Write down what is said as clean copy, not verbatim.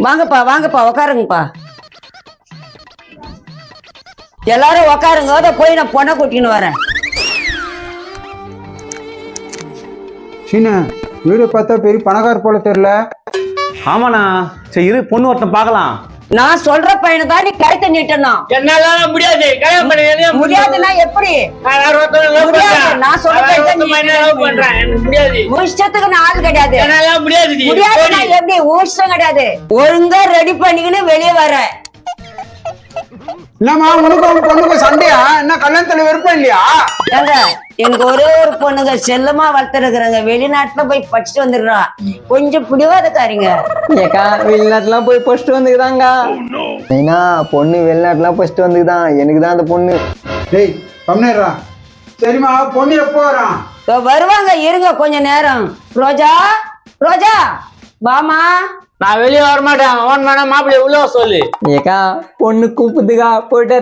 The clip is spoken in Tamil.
வாங்கப்பா வாங்கப்பா உக்காருங்கப்பா. எல்லாரும் உக்காருங்க. அதை போய் நான் பொண்ணை கூட்டின்னு வரேன். சீனு, வீடு பார்த்தா பெரிய பணக்கார போல தெரியல. ஆமாண்ணா. சரி இரு, பொண்ணு ஒருத்தன் பார்க்கலாம். நான் சொல்ற பையனை தான் நீ கழுத்தை நீட்டணும். என்னால முடியாது. கல்யாணம் பண்ண முடியாதுன்னா எப்படி? நான் சொல்ற பண்றேன். எனக்கு முடியாது. இஷ்டத்துக்கு நான் ஆள் கிடையாது. என்னால முடியாது. முடியாதுன்னா எப்படி? இஷ்டம் கிடையாது. ஒழுங்கா ரெடி பண்ணிக்கின்னு வெளியே வர. என்னம்மா உனக்கும் பொண்ணுக்கும் சண்டையா? என்ன கல்யாணத்துல விருப்பம் இல்லையா? ஏங்க, எனக்கு ஒரே ஒரு பொண்ணுங்க செல்லமா வளர்த்துருக்குறாங்க. வெளிநாட்டுல போய் படிச்சுட்டு வந்துடுறா. கொஞ்சம் பிடிவாதக்காரிங்க. ஏக்கா வெளிநாட்டுலாம் போய் படிச்சுட்டு வந்துக்குதாங்க. ஏன்னா பொண்ணு வெளிநாட்டுலாம் படிச்சுட்டு வந்துக்குதான். எனக்கு தான் அந்த பொண்ணு. டேய் கம்னேரா. சரிம்மா, பொண்ணு எப்போ வரான்? வருவாங்க, இருங்க கொஞ்ச நேரம். ரோஜா, ரோஜா வாமா. நான் வெளியே வர மாட்டேன். அவன் வேணா மாப்பிள்ளை உள்ள சொல்லு. ஏக்கா பொண்ணு கூப்பிடுதுக்கா, போயிட்டு